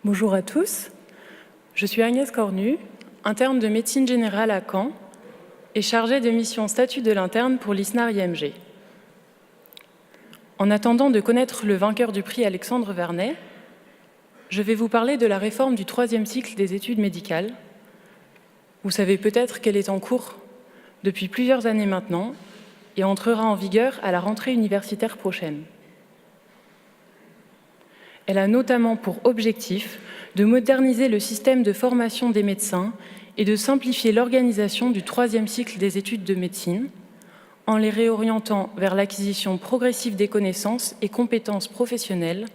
Bonjour à tous, je suis Agnès Cornu, interne de médecine générale à Caen et chargée de mission statut de l'interne pour l'ISNAR-IMG. En attendant de connaître le vainqueur du prix Alexandre Vernet, je vais vous parler de la réforme du 3e cycle des études médicales. Vous savez peut-être qu'elle est en cours depuis plusieurs années maintenant et entrera en vigueur à la rentrée universitaire prochaine. Elle a notamment pour objectif de moderniser le système de formation des médecins et de simplifier l'organisation du 3e cycle des études de médecine en les réorientant vers l'acquisition progressive des connaissances et compétences professionnelles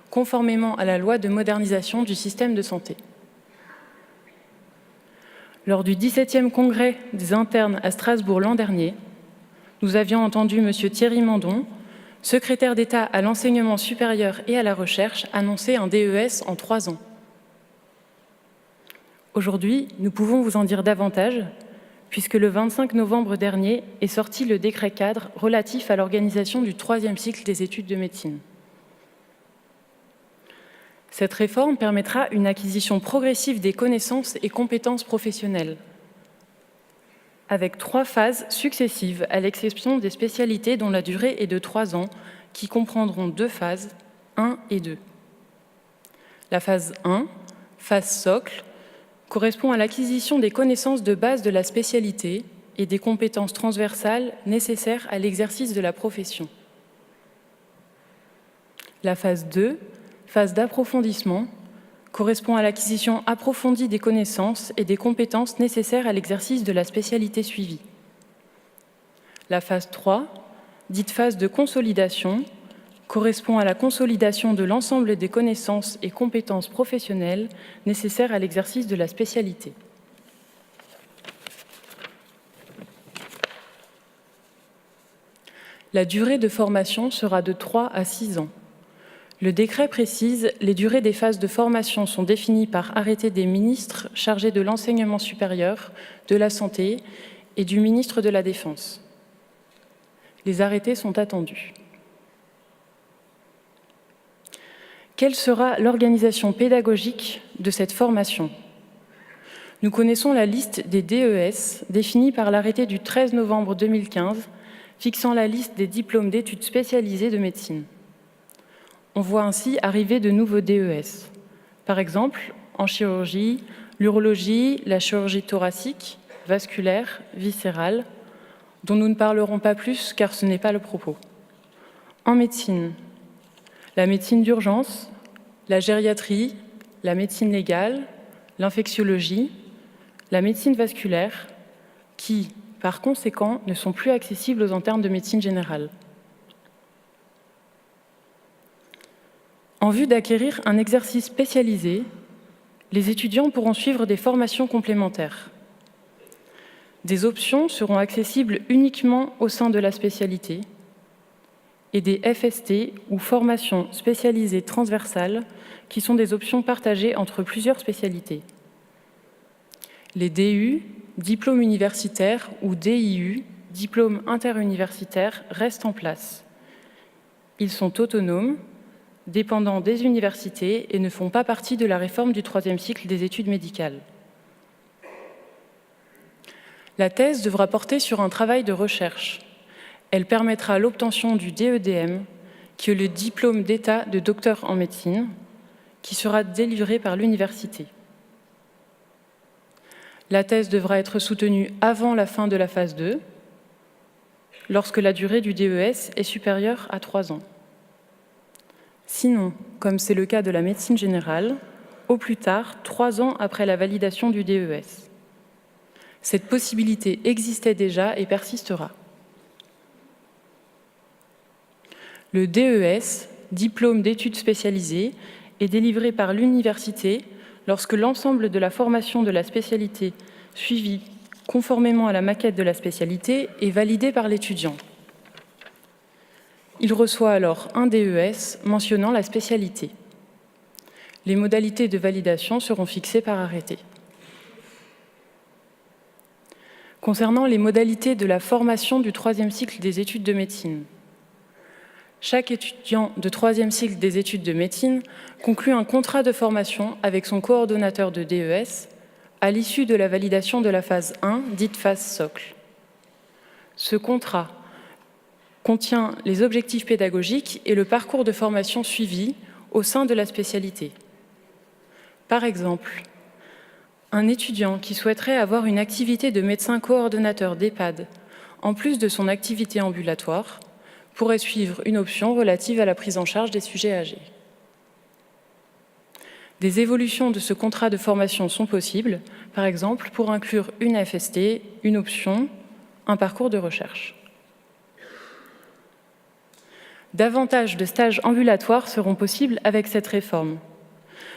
conformément à la loi de modernisation du système de santé. Lors du 17e congrès des internes à Strasbourg l'an dernier, nous avions entendu M. Thierry Mandon, secrétaire d'État à l'enseignement supérieur et à la recherche, annoncer un DES en 3 ans. Aujourd'hui, nous pouvons vous en dire davantage, puisque le 25 novembre dernier est sorti le décret cadre relatif à l'organisation du 3e cycle des études de médecine. Cette réforme permettra une acquisition progressive des connaissances et compétences professionnelles, avec 3 phases successives, à l'exception des spécialités dont la durée est de 3 ans, qui comprendront 2 phases, 1 et 2. La phase 1, phase socle, correspond à l'acquisition des connaissances de base de la spécialité et des compétences transversales nécessaires à l'exercice de la profession. La phase 2, phase d'approfondissement, correspond à l'acquisition approfondie des connaissances et des compétences nécessaires à l'exercice de la spécialité suivie. La phase 3, dite phase de consolidation, correspond à la consolidation de l'ensemble des connaissances et compétences professionnelles nécessaires à l'exercice de la spécialité. La durée de formation sera de 3 à 6 ans. Le décret précise les durées des phases de formation sont définies par arrêté des ministres chargés de l'enseignement supérieur, de la santé et du ministre de la Défense. Les arrêtés sont attendus. Quelle sera l'organisation pédagogique de cette formation ? Nous connaissons la liste des DES définie par l'arrêté du 13 novembre 2015 fixant la liste des diplômes d'études spécialisées de médecine. On voit ainsi arriver de nouveaux DES. Par exemple, en chirurgie, l'urologie, la chirurgie thoracique, vasculaire, viscérale, dont nous ne parlerons pas plus car ce n'est pas le propos. En médecine, la médecine d'urgence, la gériatrie, la médecine légale, l'infectiologie, la médecine vasculaire, qui, par conséquent, ne sont plus accessibles aux internes de médecine générale. En vue d'acquérir un exercice spécialisé, les étudiants pourront suivre des formations complémentaires. Des options seront accessibles uniquement au sein de la spécialité et des FST ou formations spécialisées transversales qui sont des options partagées entre plusieurs spécialités. Les DU, diplômes universitaires ou DIU, diplômes interuniversitaires, restent en place. Ils sont autonomes, dépendant des universités et ne font pas partie de la réforme du 3e cycle des études médicales. La thèse devra porter sur un travail de recherche. Elle permettra l'obtention du DEDM, qui est le diplôme d'état de docteur en médecine, qui sera délivré par l'université. La thèse devra être soutenue avant la fin de la phase 2, lorsque la durée du DES est supérieure à 3 ans. Sinon, comme c'est le cas de la médecine générale, au plus tard, 3 ans après la validation du DES. Cette possibilité existait déjà et persistera. Le DES, diplôme d'études spécialisées, est délivré par l'université lorsque l'ensemble de la formation de la spécialité suivie conformément à la maquette de la spécialité est validé par l'étudiant. Il reçoit alors un DES mentionnant la spécialité. Les modalités de validation seront fixées par arrêté. Concernant les modalités de la formation du 3e cycle des études de médecine, Chaque étudiant de troisième cycle des études de médecine conclut un contrat de formation avec son coordonnateur de DES à l'issue de la validation de la phase 1, dite phase socle. Ce contrat contient les objectifs pédagogiques et le parcours de formation suivi au sein de la spécialité. Par exemple, un étudiant qui souhaiterait avoir une activité de médecin coordonnateur d'EHPAD en plus de son activité ambulatoire pourrait suivre une option relative à la prise en charge des sujets âgés. Des évolutions de ce contrat de formation sont possibles, par exemple pour inclure une FST, une option, un parcours de recherche. Davantage de stages ambulatoires seront possibles avec cette réforme.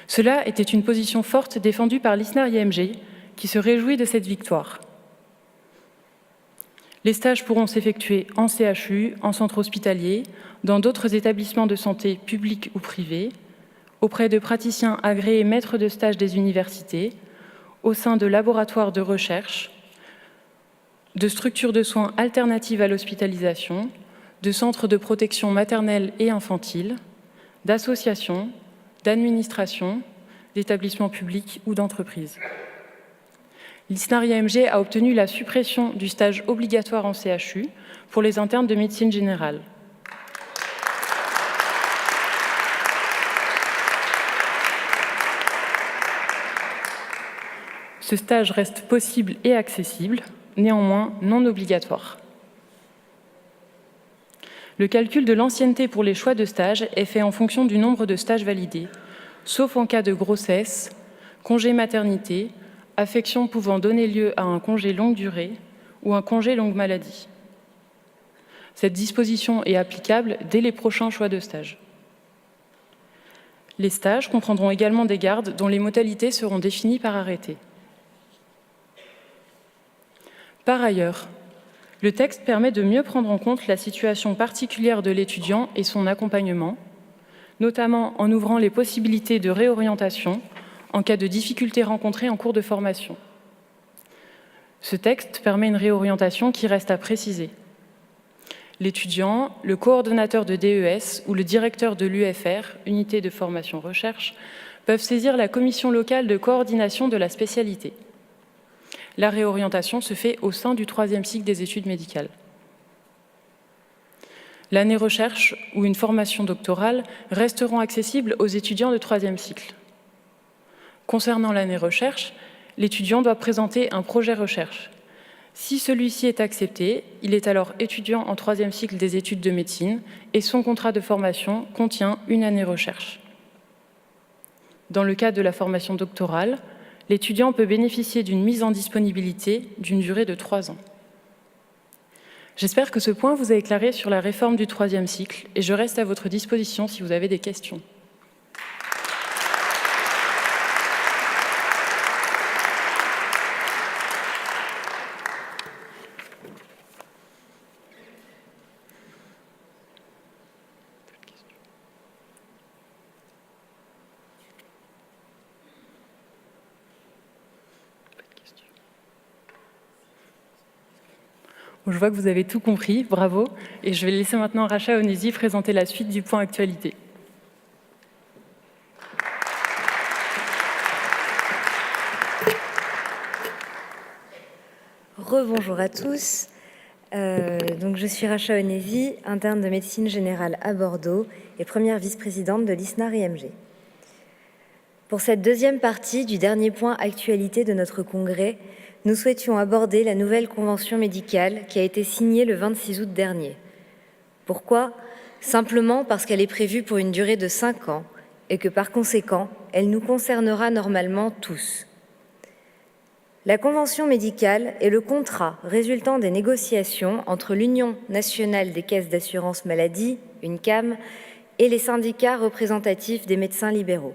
Cela était une position forte défendue par l'ISNAR-IMG, qui se réjouit de cette victoire. Les stages pourront s'effectuer en CHU, en centre hospitalier, dans d'autres établissements de santé publics ou privés, auprès de praticiens agréés maîtres de stage des universités, au sein de laboratoires de recherche, de structures de soins alternatives à l'hospitalisation, de centres de protection maternelle et infantile, d'associations, d'administrations, d'établissements publics ou d'entreprises. L'ISNAR-IMG a obtenu la suppression du stage obligatoire en CHU pour les internes de médecine générale. Ce stage reste possible et accessible, néanmoins non obligatoire. Le calcul de l'ancienneté pour les choix de stage est fait en fonction du nombre de stages validés, sauf en cas de grossesse, congé maternité, affection pouvant donner lieu à un congé longue durée ou un congé longue maladie. Cette disposition est applicable dès les prochains choix de stage. Les stages comprendront également des gardes dont les modalités seront définies par arrêté. Par ailleurs, le texte permet de mieux prendre en compte la situation particulière de l'étudiant et son accompagnement, notamment en ouvrant les possibilités de réorientation en cas de difficultés rencontrées en cours de formation. Ce texte permet une réorientation qui reste à préciser. L'étudiant, le coordonnateur de DES ou le directeur de l'UFR, unité de formation recherche, peuvent saisir la commission locale de coordination de la spécialité. La réorientation se fait au sein du troisième cycle des études médicales. L'année recherche ou une formation doctorale resteront accessibles aux étudiants de troisième cycle. Concernant l'année recherche, l'étudiant doit présenter un projet recherche. Si celui-ci est accepté, il est alors étudiant en troisième cycle des études de médecine et son contrat de formation contient une année recherche. Dans le cas de la formation doctorale, l'étudiant peut bénéficier d'une mise en disponibilité d'une durée de 3 ans. J'espère que ce point vous a éclairé sur la réforme du troisième cycle et je reste à votre disposition si vous avez des questions. Je vois que vous avez tout compris, bravo. Et je vais laisser maintenant Racha Onesi présenter la suite du point actualité. Rebonjour à tous. Donc je suis Racha Onesi, interne de médecine générale à Bordeaux et première vice-présidente de l'ISNAR-IMG. Pour cette deuxième partie du dernier point actualité de notre congrès, nous souhaitions aborder la nouvelle convention médicale qui a été signée le 26 août dernier. Pourquoi ? Simplement parce qu'elle est prévue pour une durée de 5 ans et que par conséquent, elle nous concernera normalement tous. La convention médicale est le contrat résultant des négociations entre l'Union nationale des caisses d'assurance maladie, UNCAM, et les syndicats représentatifs des médecins libéraux.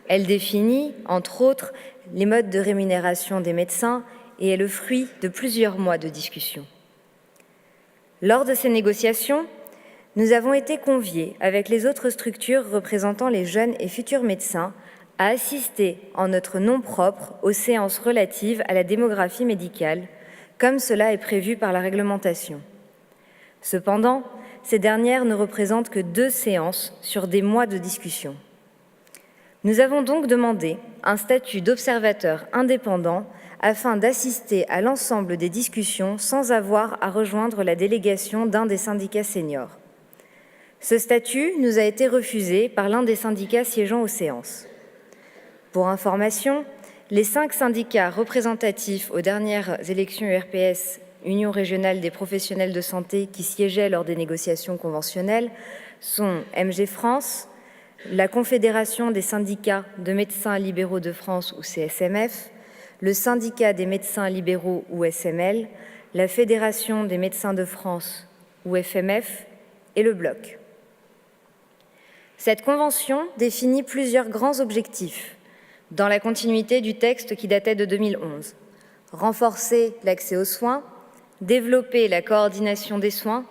Elle définit, entre autres, les modes de rémunération des médecins et est le fruit de plusieurs mois de discussion. Lors de ces négociations, nous avons été conviés avec les autres structures représentant les jeunes et futurs médecins à assister en notre nom propre aux séances relatives à la démographie médicale, comme cela est prévu par la réglementation. Cependant, ces dernières ne représentent que 2 séances sur des mois de discussion. Nous avons donc demandé un statut d'observateur indépendant afin d'assister à l'ensemble des discussions sans avoir à rejoindre la délégation d'un des syndicats seniors. Ce statut nous a été refusé par l'un des syndicats siégeant aux séances. Pour information, les 5 syndicats représentatifs aux dernières élections URPS, Union régionale des professionnels de santé, qui siégeaient lors des négociations conventionnelles, sont MG France, la Confédération des syndicats de médecins libéraux de France ou CSMF, le Syndicat des médecins libéraux ou SML, la Fédération des médecins de France ou FMF et le Bloc. Cette convention définit plusieurs grands objectifs dans la continuité du texte qui datait de 2011. Renforcer l'accès aux soins, développer la coordination des soins,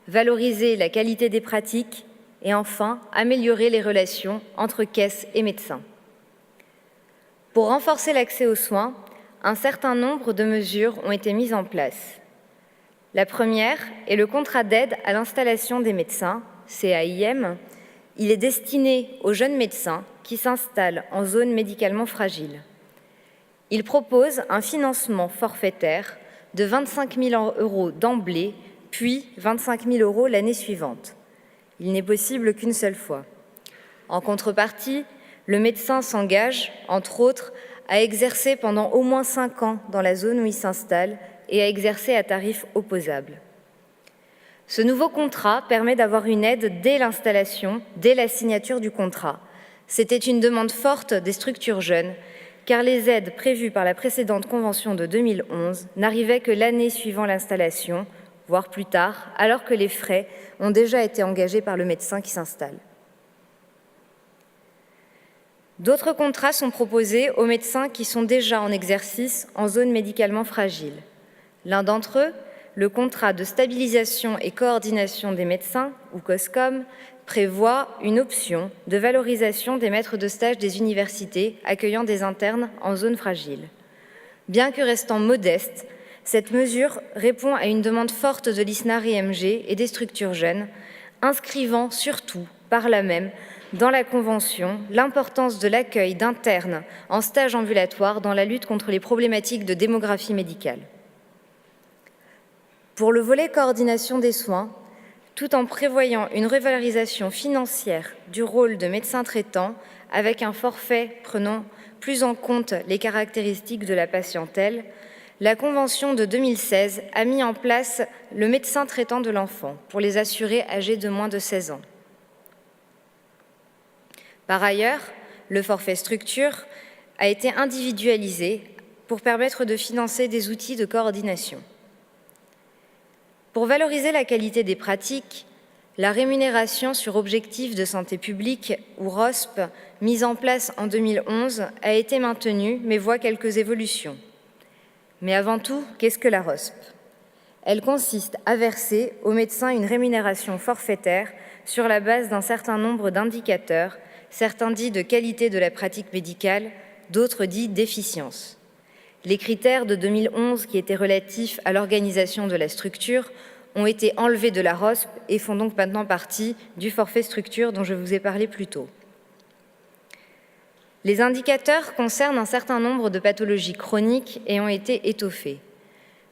valoriser la qualité des pratiques et enfin améliorer les relations entre caisses et médecins. Pour renforcer l'accès aux soins, un certain nombre de mesures ont été mises en place. La première est le contrat d'aide à l'installation des médecins, CAIM. Il est destiné aux jeunes médecins qui s'installent en zone médicalement fragile. Il propose un financement forfaitaire de 25 000 € d'emblée, puis 25 000 € l'année suivante. Il n'est possible qu'une seule fois. En contrepartie, le médecin s'engage, entre autres, à exercer pendant au moins 5 ans dans la zone où il s'installe et à exercer à tarif opposable. Ce nouveau contrat permet d'avoir une aide dès l'installation, dès la signature du contrat. C'était une demande forte des structures jeunes, car les aides prévues par la précédente convention de 2011 n'arrivaient que l'année suivant l'installation, voire plus tard, alors que les frais ont déjà été engagés par le médecin qui s'installe. D'autres contrats sont proposés aux médecins qui sont déjà en exercice en zone médicalement fragile. L'un d'entre eux, le contrat de stabilisation et coordination des médecins, ou COSCOM, prévoit une option de valorisation des maîtres de stage des universités accueillant des internes en zone fragile. Bien que restant modeste, cette mesure répond à une demande forte de l'ISNAR-IMG et des structures jeunes, inscrivant surtout, par là même, dans la Convention, l'importance de l'accueil d'internes en stage ambulatoire dans la lutte contre les problématiques de démographie médicale. Pour le volet coordination des soins, tout en prévoyant une revalorisation financière du rôle de médecin traitant avec un forfait prenant plus en compte les caractéristiques de la patientèle, la Convention de 2016 a mis en place le médecin traitant de l'enfant pour les assurés âgés de moins de 16 ans. Par ailleurs, le forfait structure a été individualisé pour permettre de financer des outils de coordination. Pour valoriser la qualité des pratiques, la rémunération sur objectifs de santé publique, ou ROSP, mise en place en 2011, a été maintenue mais voit quelques évolutions. Mais avant tout, qu'est-ce que la ROSP ? Elle consiste à verser aux médecins une rémunération forfaitaire sur la base d'un certain nombre d'indicateurs, certains dits de qualité de la pratique médicale, d'autres dits d'efficience. Les critères de 2011 qui étaient relatifs à l'organisation de la structure ont été enlevés de la ROSP et font donc maintenant partie du forfait structure dont je vous ai parlé plus tôt. Les indicateurs concernent un certain nombre de pathologies chroniques et ont été étoffés.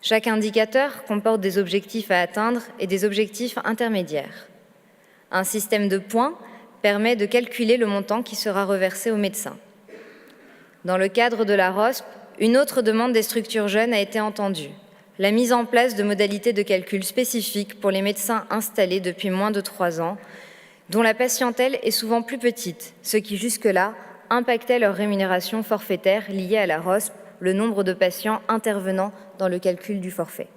Chaque indicateur comporte des objectifs à atteindre et des objectifs intermédiaires. Un système de points permet de calculer le montant qui sera reversé aux médecins. Dans le cadre de la ROSP, une autre demande des structures jeunes a été entendue, la mise en place de modalités de calcul spécifiques pour les médecins installés depuis moins de 3 ans, dont la patientèle est souvent plus petite, ce qui jusque-là impactait leur rémunération forfaitaire liée à la ROSP, le nombre de patients intervenant dans le calcul du forfait.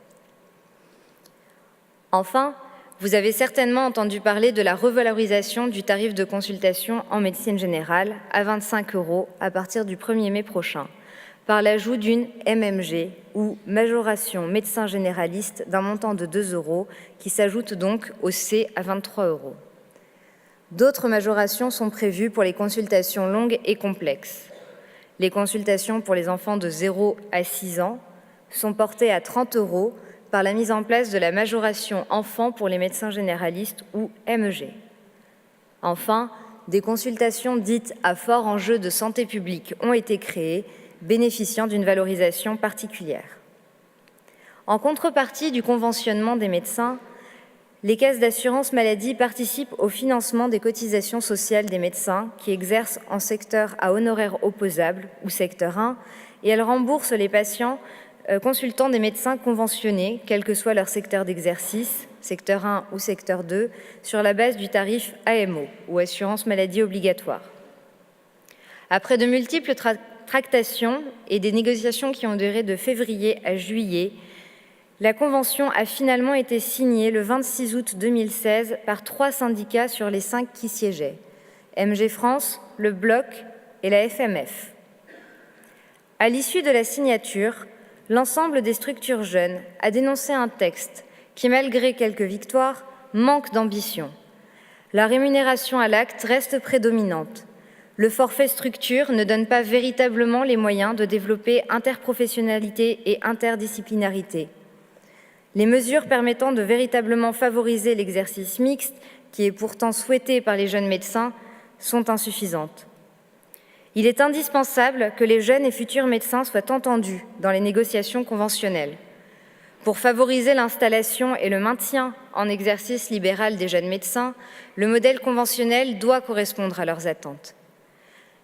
Enfin, vous avez certainement entendu parler de la revalorisation du tarif de consultation en médecine générale à 25 € à partir du 1er mai prochain, par l'ajout d'une MMG ou majoration médecin généraliste d'un montant de 2 € qui s'ajoute donc au C à 23 €. D'autres majorations sont prévues pour les consultations longues et complexes. Les consultations pour les enfants de 0 à 6 ans sont portées à 30 € par la mise en place de la majoration enfant pour les médecins généralistes ou MEG. Enfin, des consultations dites à fort enjeu de santé publique ont été créées, bénéficiant d'une valorisation particulière. En contrepartie du conventionnement des médecins, les caisses d'assurance maladie participent au financement des cotisations sociales des médecins qui exercent en secteur à honoraires opposables ou secteur 1 et elles remboursent les patients consultant des médecins conventionnés, quel que soit leur secteur d'exercice, secteur 1 ou secteur 2, sur la base du tarif AMO ou assurance maladie obligatoire. Après de multiples tractations et des négociations qui ont duré de février à juillet, la convention a finalement été signée le 26 août 2016 par 3 syndicats sur les 5 qui siégeaient, MG France, le Bloc et la FMF. À l'issue de la signature, l'ensemble des structures jeunes a dénoncé un texte qui, malgré quelques victoires, manque d'ambition. La rémunération à l'acte reste prédominante. Le forfait structure ne donne pas véritablement les moyens de développer interprofessionnalité et interdisciplinarité. Les mesures permettant de véritablement favoriser l'exercice mixte, qui est pourtant souhaité par les jeunes médecins, sont insuffisantes. Il est indispensable que les jeunes et futurs médecins soient entendus dans les négociations conventionnelles. Pour favoriser l'installation et le maintien en exercice libéral des jeunes médecins, le modèle conventionnel doit correspondre à leurs attentes.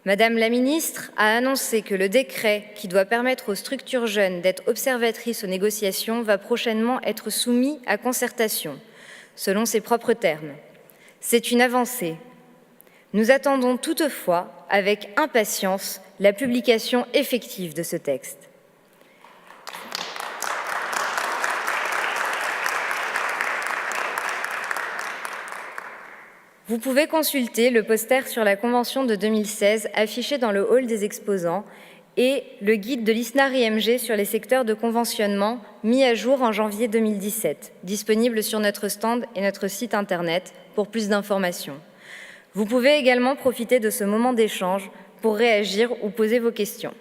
Madame la ministre a annoncé que le décret qui doit permettre aux structures jeunes d'être observatrices aux négociations va prochainement être soumis à concertation, selon ses propres termes. C'est une avancée. Nous attendons toutefois avec impatience la publication effective de ce texte. Vous pouvez consulter le poster sur la Convention de 2016 affiché dans le hall des exposants et le guide de l'ISNAR-IMG sur les secteurs de conventionnement mis à jour en janvier 2017, disponible sur notre stand et notre site internet pour plus d'informations. Vous pouvez également profiter de ce moment d'échange pour réagir ou poser vos questions.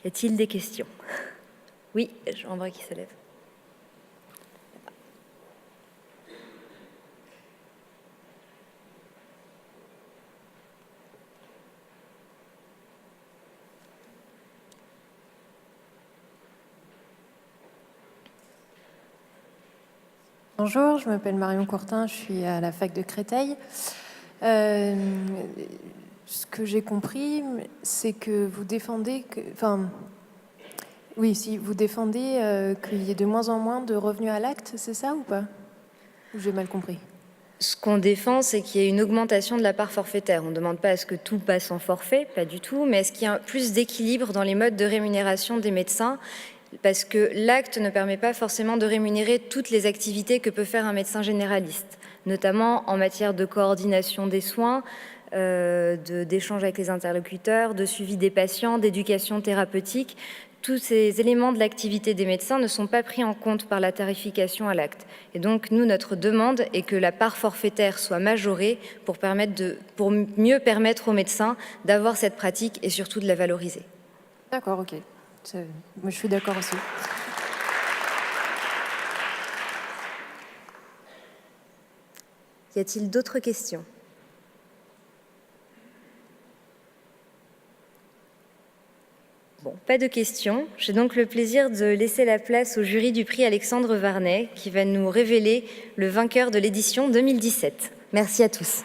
Y a-t-il des questions? Oui, j'en vois qui se lève. Bonjour, je m'appelle Marion Courtin, je suis à la fac de Créteil. Ce que j'ai compris, c'est que vous défendez vous défendez qu'il y ait de moins en moins de revenus à l'acte, c'est ça ou pas? Ou j'ai mal compris? Ce qu'on défend, c'est qu'il y ait une augmentation de la part forfaitaire. On ne demande pas à ce que tout passe en forfait, pas du tout, mais à ce qu'il y ait plus d'équilibre dans les modes de rémunération des médecins, parce que l'acte ne permet pas forcément de rémunérer toutes les activités que peut faire un médecin généraliste, notamment en matière de coordination des soins, d'échange avec les interlocuteurs, de suivi des patients, d'éducation thérapeutique. Tous ces éléments de l'activité des médecins ne sont pas pris en compte par la tarification à l'acte. Et donc, nous, notre demande est que la part forfaitaire soit majorée pour mieux permettre aux médecins d'avoir cette pratique et surtout de la valoriser. D'accord, ok. Moi, je suis d'accord aussi. Y a-t-il d'autres questions ? Bon, pas de questions. J'ai donc le plaisir de laisser la place au jury du prix Alexandre Varnet qui va nous révéler le vainqueur de l'édition 2017. Merci à tous.